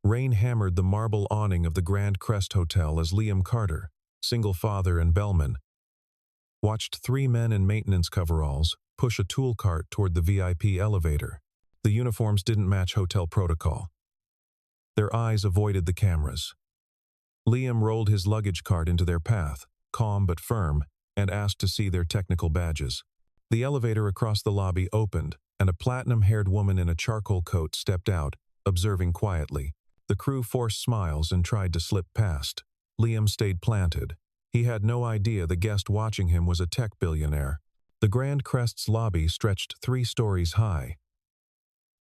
Rain hammered the marble awning of the Grand Crest Hotel as Liam Carter, single father and bellman, watched three men in maintenance coveralls push a tool cart toward the VIP elevator. The uniforms didn't match hotel protocol. Their eyes avoided the cameras. Liam rolled his luggage cart into their path, calm but firm, and asked to see their technical badges. The elevator across the lobby opened, and a platinum-haired woman in a charcoal coat stepped out, observing quietly. The crew forced smiles and tried to slip past. Liam stayed planted. He had no idea the guest watching him was a tech billionaire. The Grand Crest's lobby stretched 3 stories high.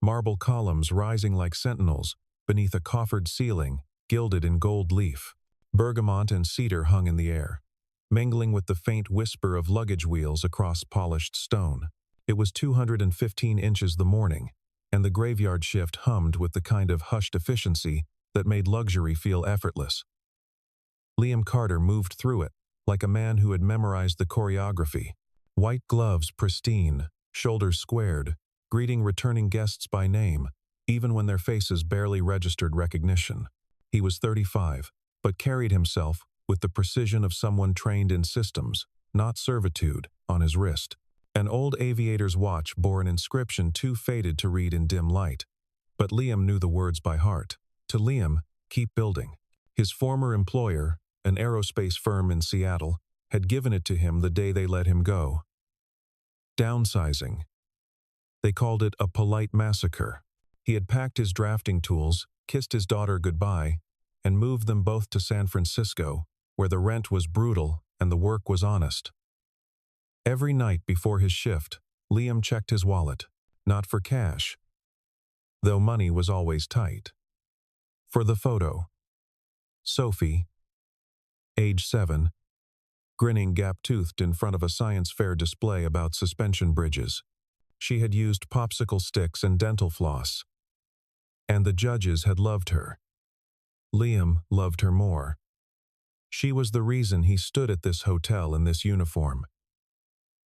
Marble columns rising like sentinels beneath a coffered ceiling, gilded in gold leaf. Bergamot and cedar hung in the air, mingling with the faint whisper of luggage wheels across polished stone. It was 215 inches the morning, and the graveyard shift hummed with the kind of hushed efficiency that made luxury feel effortless. Liam Carter moved through it, like a man who had memorized the choreography. White gloves pristine, shoulders squared, greeting returning guests by name, even when their faces barely registered recognition. He was 35, but carried himself with the precision of someone trained in systems, not servitude, on his wrist. An old aviator's watch bore an inscription too faded to read in dim light. But Liam knew the words by heart. To Liam, keep building. His former employer, an aerospace firm in Seattle, had given it to him the day they let him go. Downsizing. They called it a polite massacre. He had packed his drafting tools, kissed his daughter goodbye, and moved them both to San Francisco, where the rent was brutal and the work was honest. Every night before his shift, Liam checked his wallet, not for cash, though money was always tight. For the photo. Sophie, age 7, grinning gap-toothed in front of a science fair display about suspension bridges. She had used popsicle sticks and dental floss. And the judges had loved her. Liam loved her more. She was the reason he stood at this hotel in this uniform,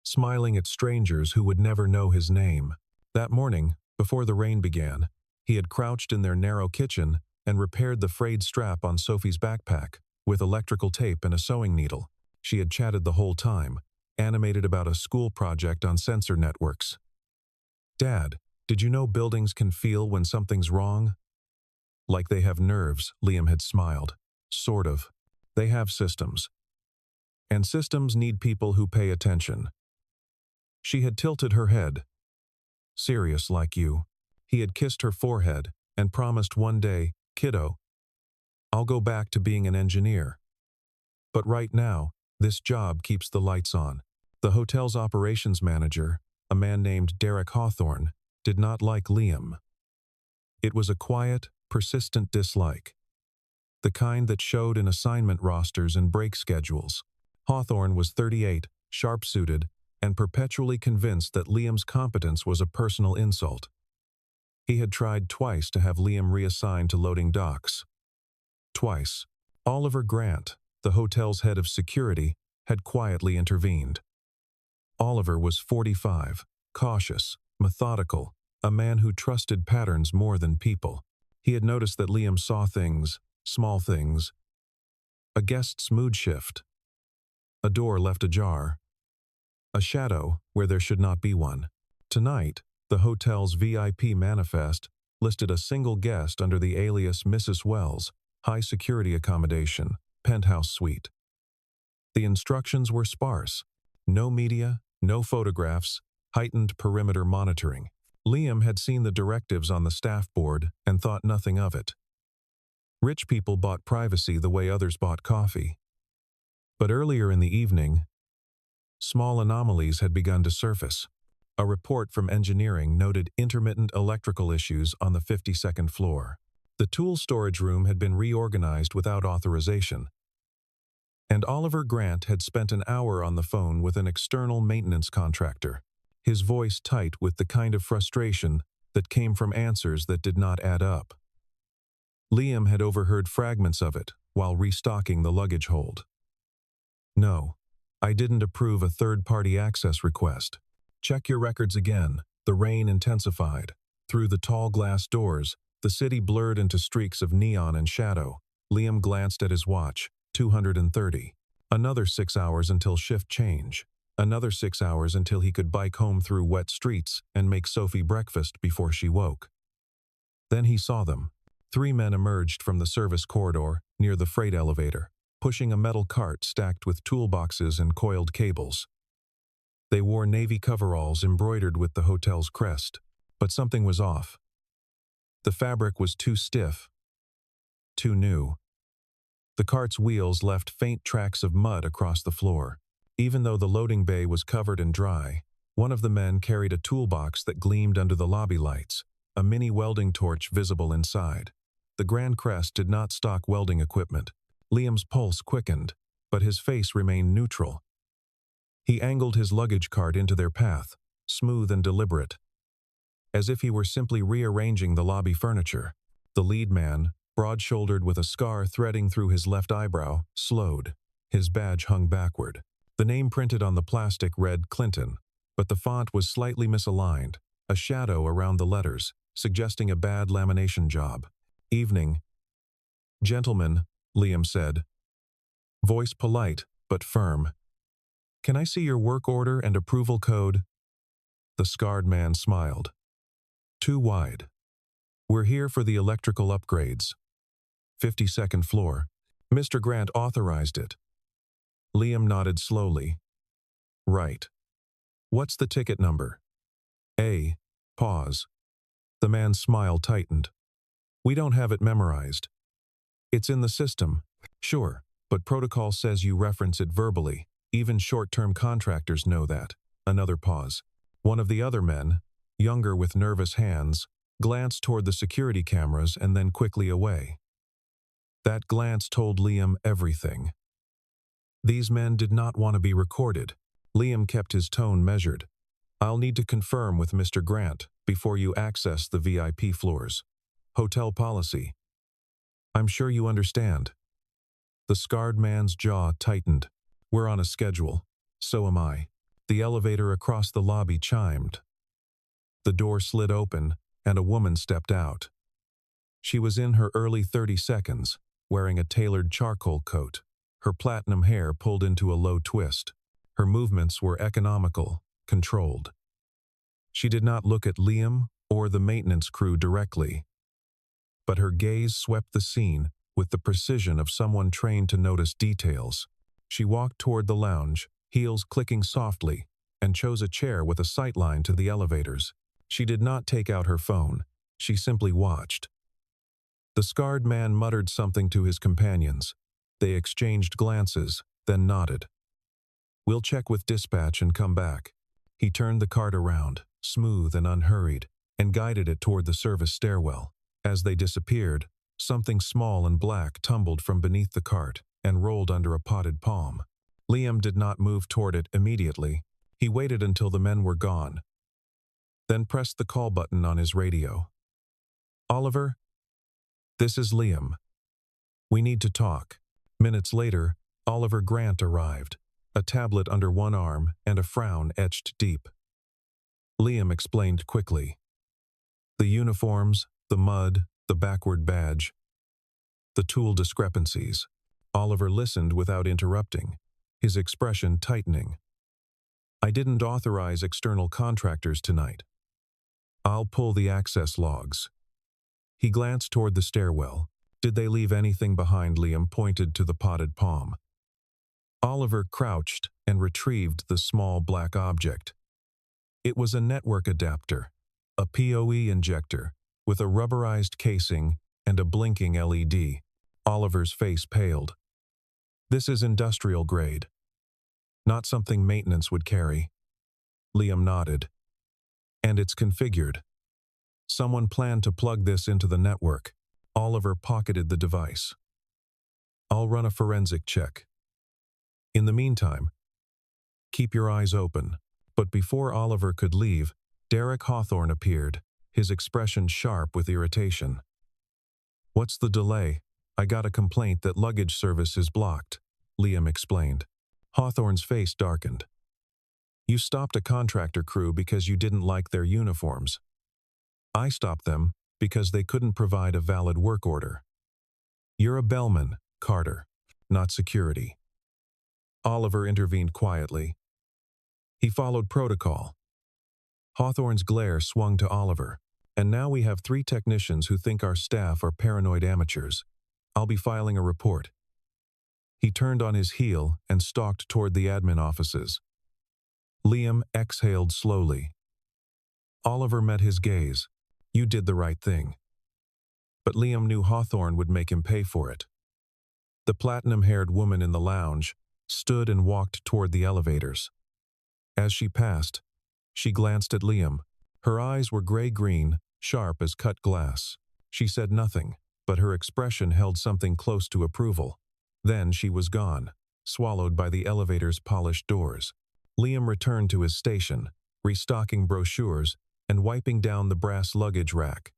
smiling at strangers who would never know his name. That morning, before the rain began, he had crouched in their narrow kitchen and repaired the frayed strap on Sophie's backpack with electrical tape and a sewing needle. She had chatted the whole time, animated about a school project on sensor networks. "Dad, did you know buildings can feel when something's wrong?" "Like they have nerves," Liam had smiled. "Sort of. They have systems. And systems need people who pay attention." She had tilted her head. "Serious like you." He had kissed her forehead and promised one day, "Kiddo, I'll go back to being an engineer. But right now, this job keeps the lights on." The hotel's operations manager, a man named Derek Hawthorne, did not like Liam. It was a quiet, persistent dislike, the kind that showed in assignment rosters and break schedules. Hawthorne was 38, sharp-suited, and perpetually convinced that Liam's competence was a personal insult. He had tried twice to have Liam reassigned to loading docks. Twice. Oliver Grant, the hotel's head of security, had quietly intervened. Oliver was 45, cautious, methodical, a man who trusted patterns more than people. He had noticed that Liam saw things, small things. A guest's mood shift. A door left ajar. A shadow where there should not be one. Tonight, the hotel's VIP manifest listed a single guest under the alias Mrs. Wells, high-security accommodation, penthouse suite. The instructions were sparse. No media, no photographs, heightened perimeter monitoring. Liam had seen the directives on the staff board and thought nothing of it. Rich people bought privacy the way others bought coffee. But earlier in the evening, small anomalies had begun to surface. A report from engineering noted intermittent electrical issues on the 52nd floor. The tool storage room had been reorganized without authorization. And Oliver Grant had spent an hour on the phone with an external maintenance contractor, his voice tight with the kind of frustration that came from answers that did not add up. Liam had overheard fragments of it while restocking the luggage hold. "No, I didn't approve a third-party access request. Check your records again." The rain intensified. Through the tall glass doors, The city blurred into streaks of neon and shadow. Liam glanced at his watch. 230. Another 6 hours until shift change. Another 6 hours until he could bike home through wet streets and make Sophie breakfast before she woke. Then he saw them. 3 men emerged from the service corridor near the freight elevator, pushing a metal cart stacked with toolboxes and coiled cables. They wore navy coveralls embroidered with the hotel's crest, but something was off. The fabric was too stiff, too new. The cart's wheels left faint tracks of mud across the floor. Even though the loading bay was covered and dry, one of the men carried a toolbox that gleamed under the lobby lights, a mini welding torch visible inside. The Grand Crest did not stock welding equipment. Liam's pulse quickened, but his face remained neutral. He angled his luggage cart into their path, smooth and deliberate, as if he were simply rearranging the lobby furniture. The lead man, broad-shouldered with a scar threading through his left eyebrow, slowed. His badge hung backward. The name printed on the plastic read Clinton, but the font was slightly misaligned, a shadow around the letters, suggesting a bad lamination job. "Evening." "Gentlemen," Liam said, voice polite but firm. "Can I see your work order and approval code?" The scarred man smiled. "Too wide. We're here for the electrical upgrades. 52nd floor. Mr. Grant authorized it." Liam nodded slowly. "Right. What's the ticket number?" "A." Pause. The man's smile tightened. "We don't have it memorized." "It's in the system." "Sure, but protocol says you reference it verbally. Even short-term contractors know that." Another pause. One of the other men, younger with nervous hands, glanced toward the security cameras and then quickly away. That glance told Liam everything. These men did not want to be recorded. Liam kept his tone measured. "I'll need to confirm with Mr. Grant before you access the VIP floors. Hotel policy. I'm sure you understand." The scarred man's jaw tightened. "We're on a schedule. So am I." The elevator across the lobby chimed. The door slid open, and a woman stepped out. She was in her early 30s, wearing a tailored charcoal coat, her platinum hair pulled into a low twist. Her movements were economical, controlled. She did not look at Liam or the maintenance crew directly, but her gaze swept the scene with the precision of someone trained to notice details. She walked toward the lounge, heels clicking softly, and chose a chair with a sightline to the elevators. She did not take out her phone. She simply watched. The scarred man muttered something to his companions. They exchanged glances, then nodded. "We'll check with dispatch and come back." He turned the cart around, smooth and unhurried, and guided it toward the service stairwell. As they disappeared, something small and black tumbled from beneath the cart and rolled under a potted palm. Liam did not move toward it immediately. He waited until the men were gone, then pressed the call button on his radio. "Oliver? This is Liam. We need to talk." Minutes later, Oliver Grant arrived, a tablet under one arm and a frown etched deep. Liam explained quickly. The uniforms, the mud, the backward badge, the tool discrepancies. Oliver listened without interrupting, his expression tightening. "I didn't authorize external contractors tonight. I'll pull the access logs." He glanced toward the stairwell. "Did they leave anything behind?" Liam pointed to the potted palm. Oliver crouched and retrieved the small black object. It was a network adapter, a PoE injector, with a rubberized casing and a blinking LED. Oliver's face paled. "This is industrial grade. Not something maintenance would carry." Liam nodded. "And it's configured. Someone planned to plug this into the network." Oliver pocketed the device. "I'll run a forensic check. In the meantime, keep your eyes open." But before Oliver could leave, Derek Hawthorne appeared, his expression sharp with irritation. "What's the delay? I got a complaint that luggage service is blocked," Liam explained. Hawthorne's face darkened. "You stopped a contractor crew because you didn't like their uniforms." "I stopped them, because they couldn't provide a valid work order. "You're a Bellman, Carter, not security." Oliver intervened quietly. He followed protocol. Hawthorne's glare swung to Oliver. "And now we have 3 technicians who think our staff are paranoid amateurs. I'll be filing a report." He turned on his heel and stalked toward the admin offices. Liam exhaled slowly. Oliver met his gaze. "You did the right thing." But Liam knew Hawthorne would make him pay for it. The platinum-haired woman in the lounge stood and walked toward the elevators. As she passed, she glanced at Liam. Her eyes were gray-green, sharp as cut glass. She said nothing, but her expression held something close to approval. Then she was gone, swallowed by the elevator's polished doors. Liam returned to his station, restocking brochures and wiping down the brass luggage rack.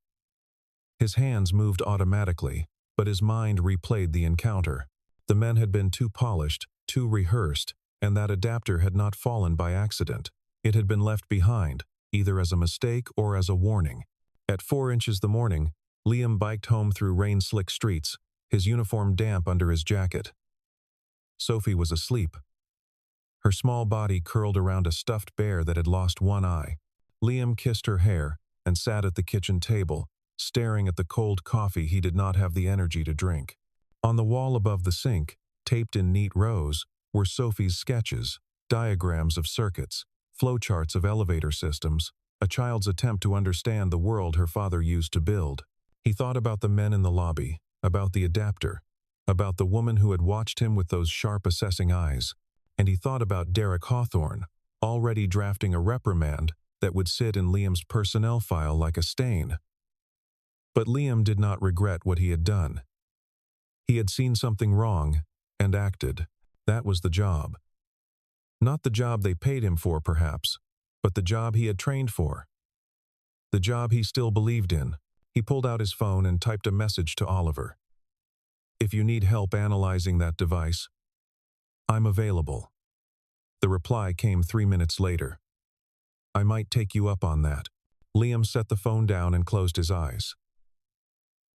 His hands moved automatically, but his mind replayed the encounter. The men had been too polished, too rehearsed, and that adapter had not fallen by accident. It had been left behind, either as a mistake or as a warning. At 4 inches the morning, Liam biked home through rain-slick streets, his uniform damp under his jacket. Sophie was asleep. Her small body curled around a stuffed bear that had lost one eye. Liam kissed her hair and sat at the kitchen table, staring at the cold coffee he did not have the energy to drink. On the wall above the sink, taped in neat rows, were Sophie's sketches, diagrams of circuits, flowcharts of elevator systems, a child's attempt to understand the world her father used to build. He thought about the men in the lobby, about the adapter, about the woman who had watched him with those sharp assessing eyes, and he thought about Derek Hawthorne, already drafting a reprimand that would sit in Liam's personnel file like a stain. But Liam did not regret what he had done. He had seen something wrong and acted. That was the job. Not the job they paid him for, perhaps, but the job he had trained for. The job he still believed in. He pulled out his phone and typed a message to Oliver. "If you need help analyzing that device, I'm available." The reply came 3 minutes later. "I might take you up on that." Liam set the phone down and closed his eyes.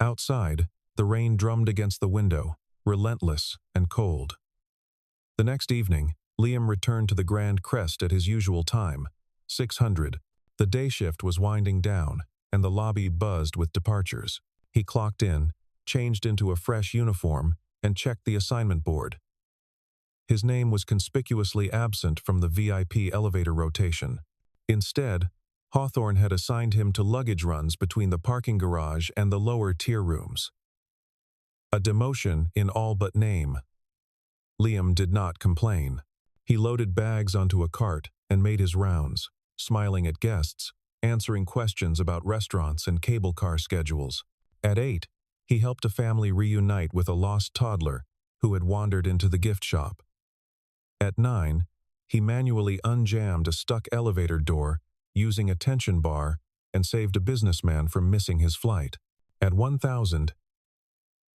Outside, the rain drummed against the window, relentless and cold. The next evening, Liam returned to the Grand Crest at his usual time, 600. The day shift was winding down, and the lobby buzzed with departures. He clocked in, changed into a fresh uniform, and checked the assignment board. His name was conspicuously absent from the VIP elevator rotation. Instead, Hawthorne had assigned him to luggage runs between the parking garage and the lower tier rooms. A demotion in all but name. Liam did not complain. He loaded bags onto a cart and made his rounds, smiling at guests, answering questions about restaurants and cable car schedules. At 8, he helped a family reunite with a lost toddler who had wandered into the gift shop. At 9, he manually unjammed a stuck elevator door using a tension bar and saved a businessman from missing his flight. At 1,000,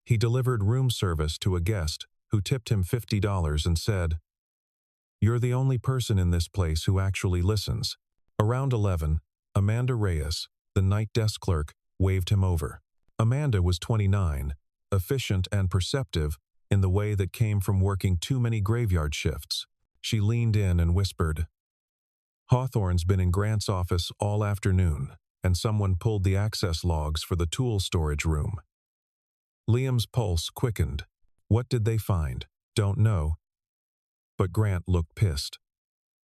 he delivered room service to a guest who tipped him $50 and said, "You're the only person in this place who actually listens." Around 11, Amanda Reyes, the night desk clerk, waved him over. Amanda was 29, efficient and perceptive in the way that came from working too many graveyard shifts. She leaned in and whispered, "Hawthorne's been in Grant's office all afternoon, and someone pulled the access logs for the tool storage room." Liam's pulse quickened. What did they find? Don't know. But Grant looked pissed.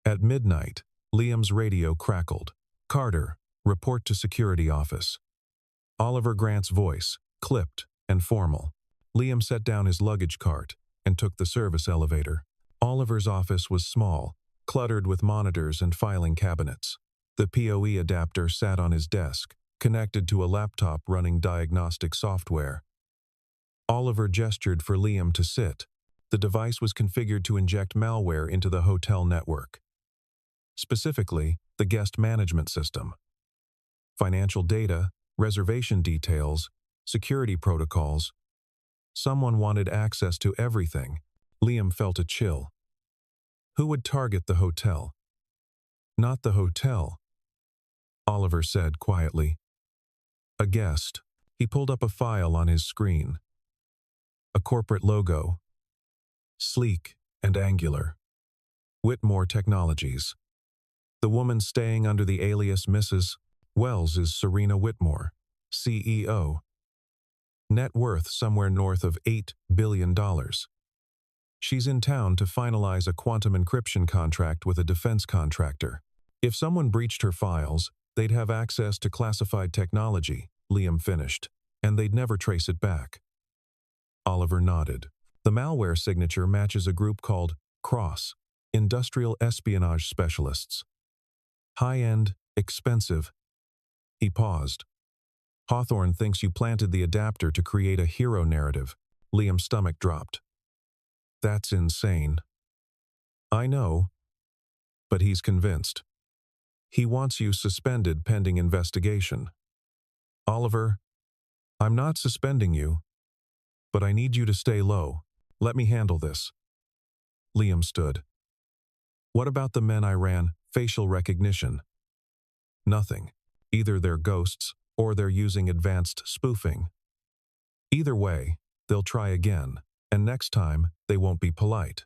At midnight, Liam's radio crackled. "Carter, report to security office." Oliver Grant's voice, clipped and formal. Liam set down his luggage cart and took the service elevator. Oliver's office was small, cluttered with monitors and filing cabinets. The PoE adapter sat on his desk, connected to a laptop running diagnostic software. Oliver gestured for Liam to sit. The device was configured to inject malware into the hotel network. Specifically, the guest management system. Financial data, reservation details, security protocols. Someone wanted access to everything. Liam felt a chill. Who would target the hotel? Not the hotel, Oliver said quietly. A guest. He pulled up a file on his screen. A corporate logo. Sleek and angular. Whitmore Technologies. The woman staying under the alias Mrs. Wells is Serena Whitmore, CEO. Net worth somewhere north of $8 billion. She's in town to finalize a quantum encryption contract with a defense contractor. If someone breached her files, they'd have access to classified technology, Liam finished, and they'd never trace it back. Oliver nodded. The malware signature matches a group called Cross, Industrial Espionage Specialists. High-end, expensive. He paused. Hawthorne thinks you planted the adapter to create a hero narrative. Liam's stomach dropped. That's insane. I know, but he's convinced. He wants you suspended pending investigation. Oliver, I'm not suspending you, but I need you to stay low. Let me handle this. Liam stood. What about the men I ran facial recognition? Nothing. Either they're ghosts or they're using advanced spoofing. Either way, they'll try again, and next time they won't be polite.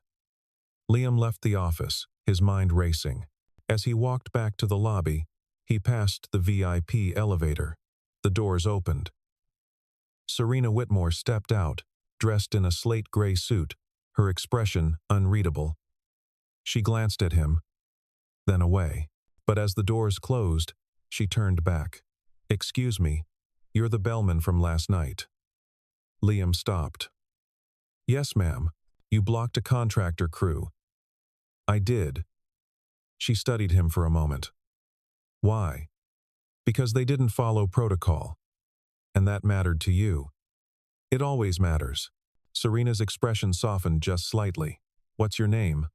Liam left the office, his mind racing. As he walked back to the lobby, he passed the VIP elevator. The doors opened. Serena Whitmore stepped out, dressed in a slate gray suit, her expression unreadable. She glanced at him, then away. But as the doors closed, she turned back. Excuse me, you're the Bellman from last night. Liam stopped. Yes, ma'am. You blocked a contractor crew. I did. She studied him for a moment. Why? Because they didn't follow protocol. And that mattered to you. It always matters. Serena's expression softened just slightly. What's your name?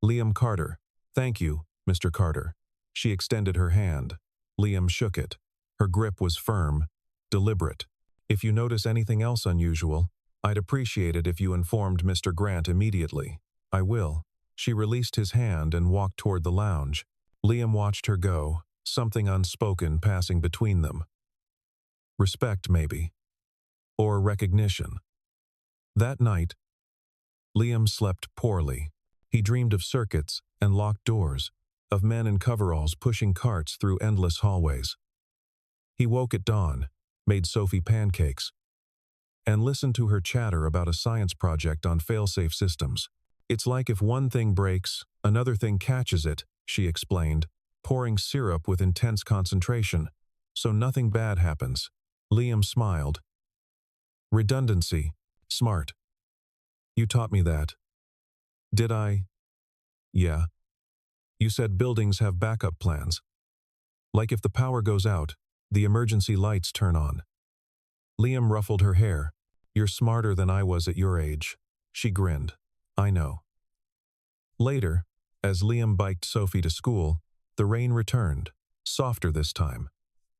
Liam Carter. Thank you, Mr. Carter. She extended her hand. Liam shook it. Her grip was firm, deliberate. If you notice anything else unusual, I'd appreciate it if you informed Mr. Grant immediately. I will. She released his hand and walked toward the lounge. Liam watched her go, something unspoken passing between them. Respect, maybe. Or recognition. That night, Liam slept poorly. He dreamed of circuits and locked doors, of men in coveralls pushing carts through endless hallways. He woke at dawn, made Sophie pancakes, and listened to her chatter about a science project on failsafe systems. It's like if one thing breaks, another thing catches it, she explained, pouring syrup with intense concentration, so nothing bad happens. Liam smiled. Redundancy. Smart. You taught me that. Did I? Yeah. You said buildings have backup plans. Like if the power goes out, the emergency lights turn on. Liam ruffled her hair. You're smarter than I was at your age. She grinned. I know. Later, as Liam biked Sophie to school, the rain returned, softer this time,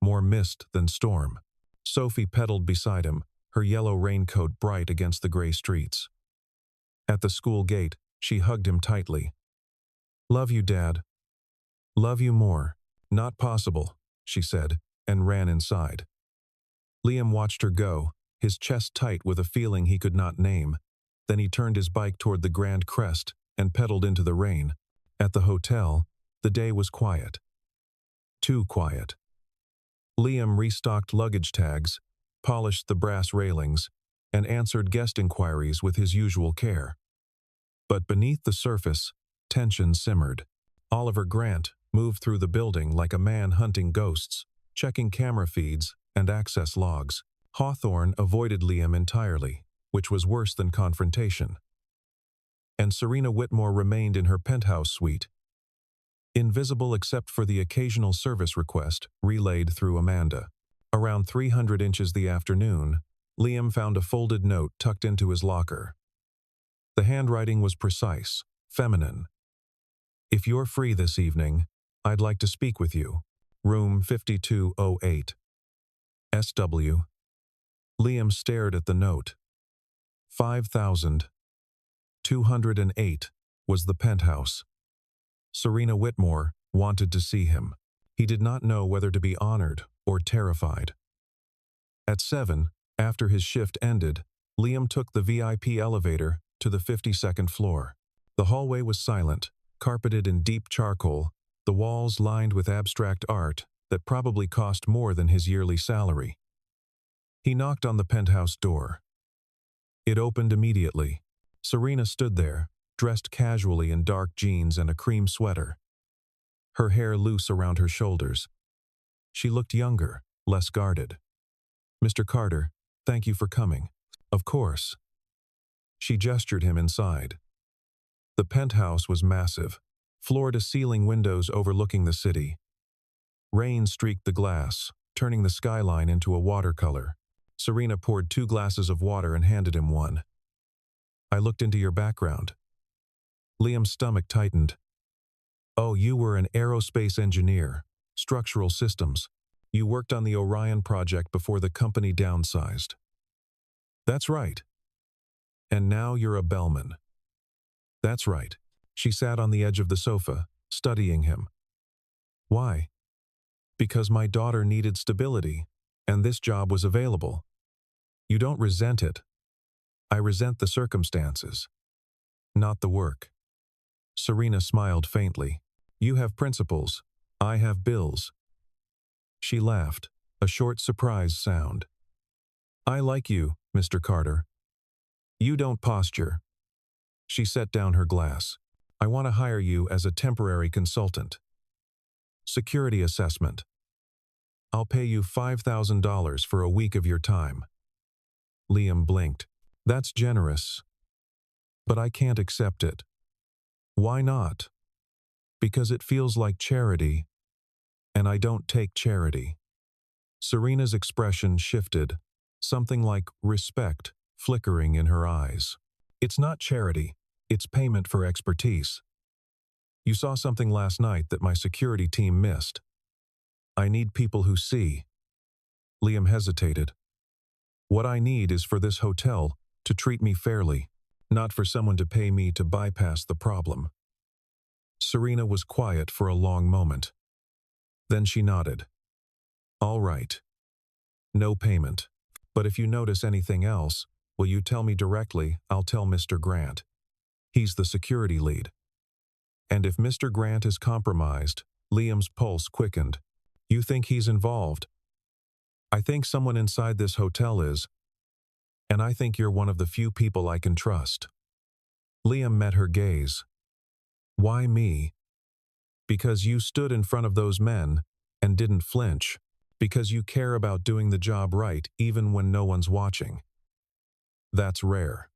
more mist than storm. Sophie pedaled beside him, her yellow raincoat bright against the gray streets. At the school gate, she hugged him tightly. Love you, Dad. Love you more. Not possible, she said, and ran inside. Liam watched her go, his chest tight with a feeling he could not name. Then he turned his bike toward the Grand Crest and pedaled into the rain. At the hotel, the day was quiet. Too quiet. Liam restocked luggage tags, polished the brass railings, and answered guest inquiries with his usual care. But beneath the surface, tension simmered. Oliver Grant moved through the building like a man hunting ghosts, checking camera feeds and access logs. Hawthorne avoided Liam entirely, which was worse than confrontation. And Serena Whitmore remained in her penthouse suite, invisible except for the occasional service request relayed through Amanda. Around 300 inches the afternoon, Liam found a folded note tucked into his locker. The handwriting was precise, feminine. If you're free this evening, I'd like to speak with you. Room 5208. SW. Liam stared at the note. 5,208 was the penthouse. Serena Whitmore wanted to see him. He did not know whether to be honored or terrified. At 7, after his shift ended, Liam took the VIP elevator to the 52nd floor. The hallway was silent, carpeted in deep charcoal, the walls lined with abstract art that probably cost more than his yearly salary. He knocked on the penthouse door. It opened immediately. Serena stood there, dressed casually in dark jeans and a cream sweater, her hair loose around her shoulders. She looked younger, less guarded. "Mr. Carter, thank you for coming." "Of course." She gestured him inside. The penthouse was massive, floor-to-ceiling windows overlooking the city. Rain streaked the glass, turning the skyline into a watercolor. Serena poured 2 glasses of water and handed him one. "I looked into your background." Liam's stomach tightened. "Oh, you were an aerospace engineer, structural systems. You worked on the Orion project before the company downsized." "That's right." "And now you're a Bellman." "That's right." She sat on the edge of the sofa, studying him. "Why?" "Because my daughter needed stability, and this job was available." "You don't resent it." "I resent the circumstances, not the work." Serena smiled faintly. "You have principles. I have bills." She laughed, a short surprise sound. "I like you, Mr. Carter. You don't posture." She set down her glass. "I want to hire you as a temporary consultant. Security assessment. I'll pay you $5,000 for a week of your time." Liam blinked. "That's generous. But I can't accept it." "Why not?" "Because it feels like charity, and I don't take charity." Serena's expression shifted, something like respect flickering in her eyes. "It's not charity, it's payment for expertise. You saw something last night that my security team missed. I need people who see." Liam hesitated. "What I need is for this hotel to treat me fairly, not for someone to pay me to bypass the problem." Serena was quiet for a long moment. Then she nodded. "All right. No payment. But if you notice anything else, will you tell me directly? I'll tell Mr. Grant. He's the security lead." "And if Mr. Grant is compromised," Liam's pulse quickened. "You think he's involved?" "I think someone inside this hotel is. And I think you're one of the few people I can trust." Liam met her gaze. "Why me?" "Because you stood in front of those men and didn't flinch. Because you care about doing the job right even when no one's watching. That's rare."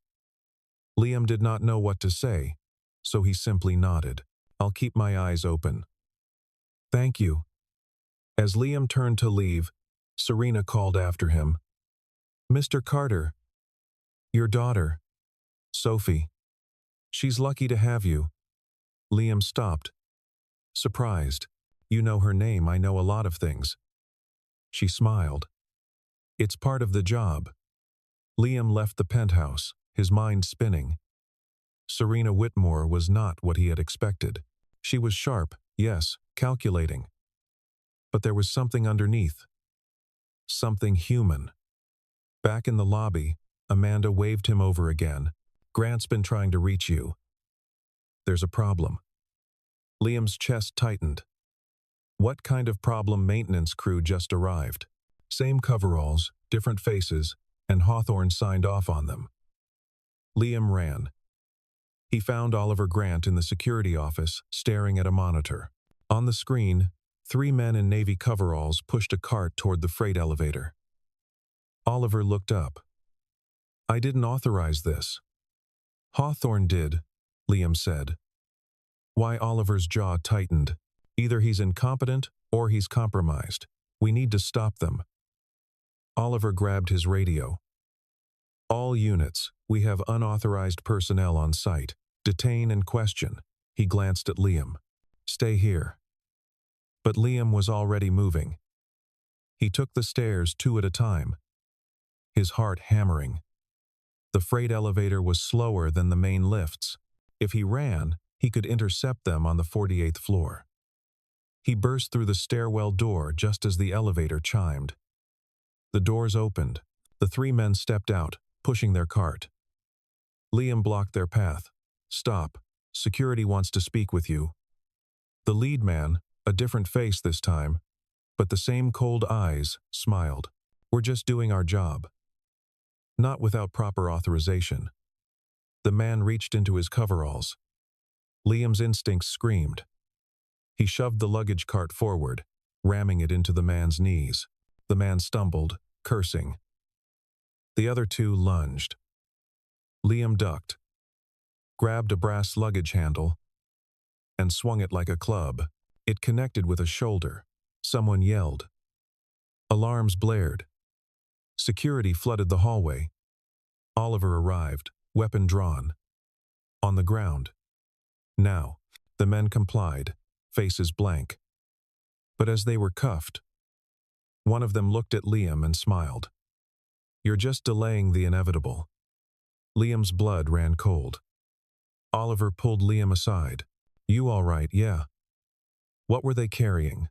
Liam did not know what to say, so he simply nodded. "I'll keep my eyes open." "Thank you." As Liam turned to leave, Serena called after him. "Mr. Carter, your daughter, Sophie. She's lucky to have you." Liam stopped, surprised. "You know her name. I know a lot of things." She smiled. "It's part of the job." Liam left the penthouse, his mind spinning. Serena Whitmore was not what he had expected. She was sharp, yes, calculating. But there was something underneath. Something human. Back in the lobby, Amanda waved him over again. "Grant's been trying to reach you." "There's a problem." Liam's chest tightened. What kind of problem? Maintenance crew just arrived. Same coveralls, different faces, and Hawthorne signed off on them. Liam ran. He found Oliver Grant in the security office, staring at a monitor. On the screen, 3 men in navy coveralls pushed a cart toward the freight elevator. Oliver looked up. "I didn't authorize this." "Hawthorne did," Liam said. Why? Oliver's jaw tightened. "Either he's incompetent or he's compromised. We need to stop them." Oliver grabbed his radio. "All units, we have unauthorized personnel on site. Detain and question." He glanced at Liam. "Stay here." But Liam was already moving. He took the stairs 2 at a time, his heart hammering. The freight elevator was slower than the main lifts. If he ran, he could intercept them on the 48th floor. He burst through the stairwell door just as the elevator chimed. The doors opened. The three men stepped out, pushing their cart. Liam blocked their path. "Stop. Security wants to speak with you." The lead man, a different face this time, but the same cold eyes, smiled. "We're just doing our job." Not without proper authorization. The man reached into his coveralls. Liam's instincts screamed. He shoved the luggage cart forward, ramming it into the man's knees. The man stumbled, cursing. The other two lunged. Liam ducked, grabbed a brass luggage handle, and swung it like a club. It connected with a shoulder. Someone yelled. Alarms blared. Security flooded the hallway. Oliver arrived, weapon drawn. On the ground. Now, the men complied, faces blank. But as they were cuffed, one of them looked at Liam and smiled. "You're just delaying the inevitable." Liam's blood ran cold. Oliver pulled Liam aside. "You all right, yeah?" What were they carrying?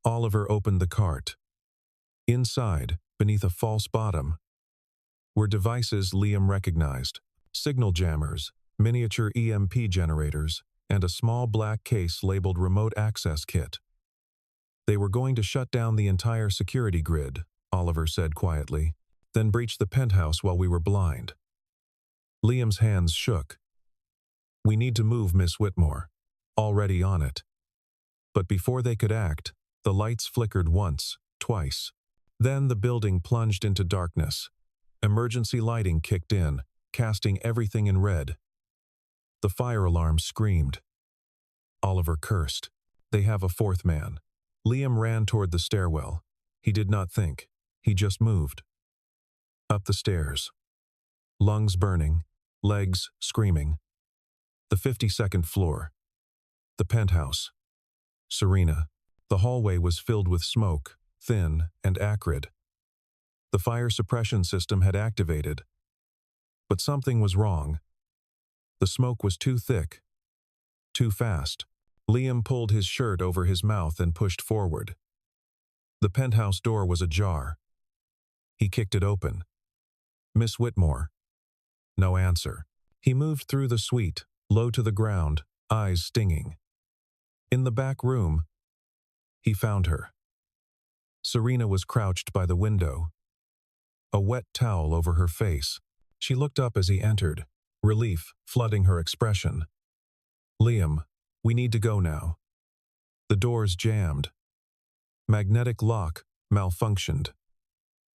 Oliver opened the cart. Inside, beneath a false bottom, were devices Liam recognized. Signal jammers, miniature EMP generators, and a small black case labeled Remote Access Kit. "They were going to shut down the entire security grid," Oliver said quietly, "then breach the penthouse while we were blind." Liam's hands shook. "We need to move, Miss Whitmore." Already on it. But before they could act, the lights flickered once, twice. Then the building plunged into darkness. Emergency lighting kicked in, casting everything in red. The fire alarm screamed. Oliver cursed. "They have a fourth man." Liam ran toward the stairwell. He did not think. He just moved. Up the stairs. Lungs burning, legs screaming. The 52nd floor. The penthouse. Serena. The hallway was filled with smoke, thin and acrid. The fire suppression system had activated. But something was wrong. The smoke was too thick. Too fast. Liam pulled his shirt over his mouth and pushed forward. The penthouse door was ajar. He kicked it open. "Miss Whitmore." No answer. He moved through the suite, low to the ground, eyes stinging. In the back room, he found her. Serena was crouched by the window, a wet towel over her face. She looked up as he entered, relief flooding her expression. "Liam, we need to go now." The doors jammed. Magnetic lock malfunctioned.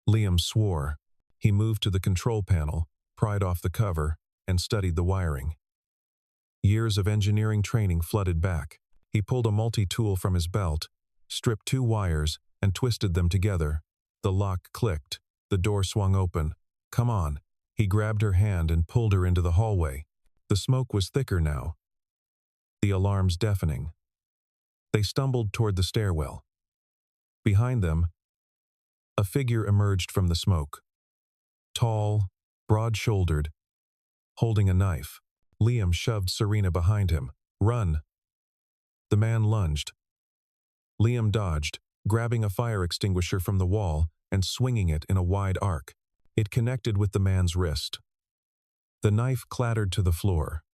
Liam swore. He moved to the control panel, pried off the cover, and studied the wiring. Years of engineering training flooded back. He pulled a multi-tool from his belt, stripped 2 wires, and twisted them together. The lock clicked. The door swung open. "Come on." He grabbed her hand and pulled her into the hallway. The smoke was thicker now. The alarms deafening. They stumbled toward the stairwell. Behind them, a figure emerged from the smoke. Tall, broad-shouldered, holding a knife. Liam shoved Serena behind him. "Run." The man lunged. Liam dodged, grabbing a fire extinguisher from the wall and swinging it in a wide arc. It connected with the man's wrist. The knife clattered to the floor.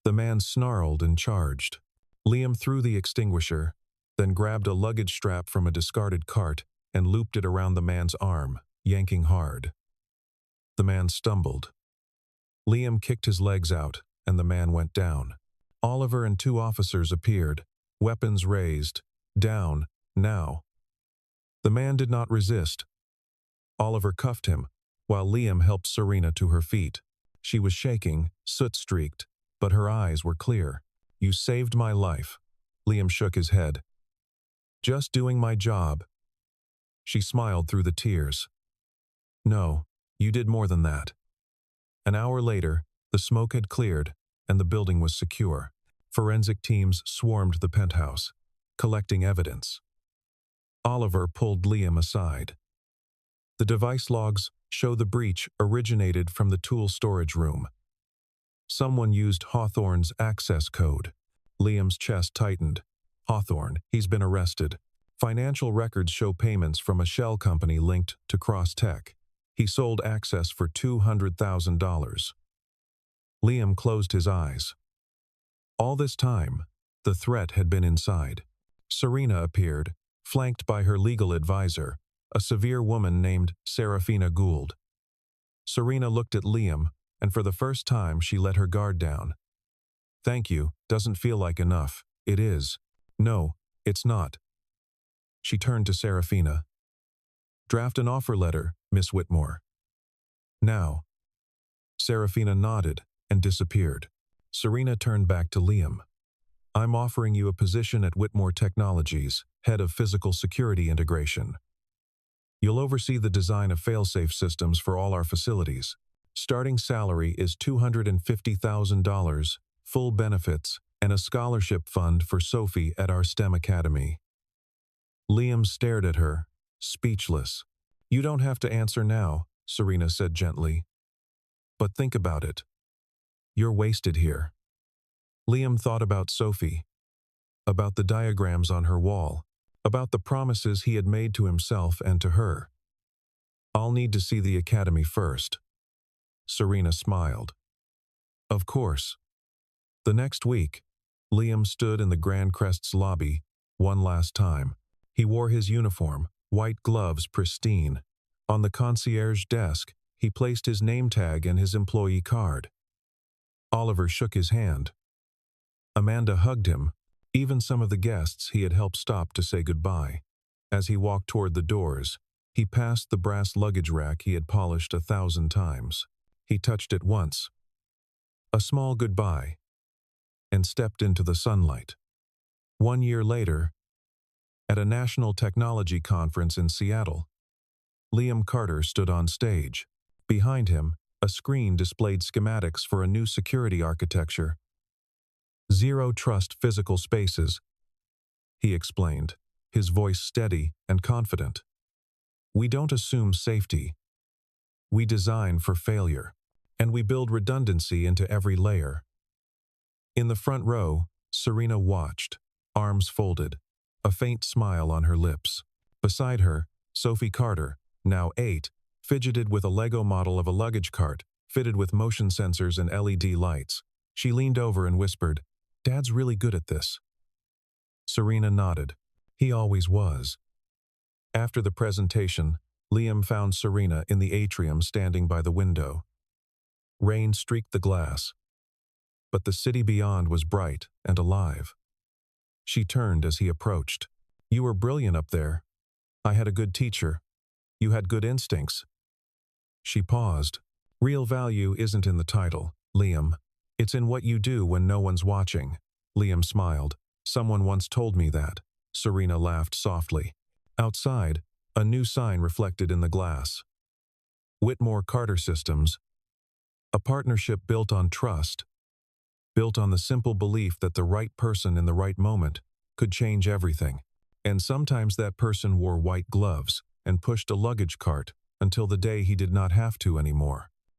The man snarled and charged. Liam threw the extinguisher, then grabbed a luggage strap from a discarded cart and looped it around the man's arm, yanking hard. The man stumbled. Liam kicked his legs out, and the man went down. Oliver and 2 officers appeared, weapons raised. Down, now. The man did not resist. Oliver cuffed him, while Liam helped Serena to her feet. She was shaking, soot-streaked, but her eyes were clear. "You saved my life." Liam shook his head. "Just doing my job." She smiled through the tears. "No, you did more than that." An hour later, the smoke had cleared, and the building was secure. Forensic teams swarmed the penthouse, collecting evidence. Oliver pulled Liam aside. The device logs show the breach originated from the tool storage room. Someone used Hawthorne's access code. Liam's chest tightened. "Hawthorne, he's been arrested." Financial records show payments from a shell company linked to Crosstech. He sold access for $200,000. Liam closed his eyes. All this time, the threat had been inside. Serena appeared, flanked by her legal advisor, a severe woman named Serafina Gould. Serena looked at Liam, and for the first time she let her guard down. "Thank you, doesn't feel like enough. It is." "No, it's not." She turned to Serafina. "Draft an offer letter, Miss Whitmore." "Now." Serafina nodded and disappeared. Serena turned back to Liam. "I'm offering you a position at Whitmore Technologies, head of physical security integration. You'll oversee the design of fail-safe systems for all our facilities. Starting salary is $250,000, full benefits, and a scholarship fund for Sophie at our STEM Academy." Liam stared at her, speechless. "You don't have to answer now," Serena said gently. "But think about it. You're wasted here." Liam thought about Sophie, about the diagrams on her wall, about the promises he had made to himself and to her. "I'll need to see the academy first." Serena smiled. "Of course." The next week, Liam stood in the Grand Crest's lobby one last time. He wore his uniform, white gloves pristine. On the concierge desk, he placed his name tag and his employee card. Oliver shook his hand. Amanda hugged him, even some of the guests he had helped stop to say goodbye. As he walked toward the doors, he passed the brass luggage rack he had polished 1,000 times. He touched it once, a small goodbye, and stepped into the sunlight. 1 year later, at a national technology conference in Seattle, Liam Carter stood on stage. Behind him, a screen displayed schematics for a new security architecture. "Zero-trust physical spaces," he explained, his voice steady and confident. "We don't assume safety. We design for failure, and we build redundancy into every layer." In the front row, Serena watched, arms folded, a faint smile on her lips. Beside her, Sophie Carter, now 8, fidgeted with a Lego model of a luggage cart, fitted with motion sensors and LED lights. She leaned over and whispered, "Dad's really good at this." Serena nodded. He always was. After the presentation, Liam found Serena in the atrium standing by the window. Rain streaked the glass, but the city beyond was bright and alive. She turned as he approached. "You were brilliant up there. I had a good teacher. You had good instincts." She paused. "Real value isn't in the title, Liam. It's in what you do when no one's watching." Liam smiled. "Someone once told me that." Serena laughed softly. Outside, a new sign reflected in the glass. Whitmore Carter Systems. A partnership built on trust, built on the simple belief that the right person in the right moment could change everything. And sometimes that person wore white gloves and pushed a luggage cart until the day he did not have to anymore.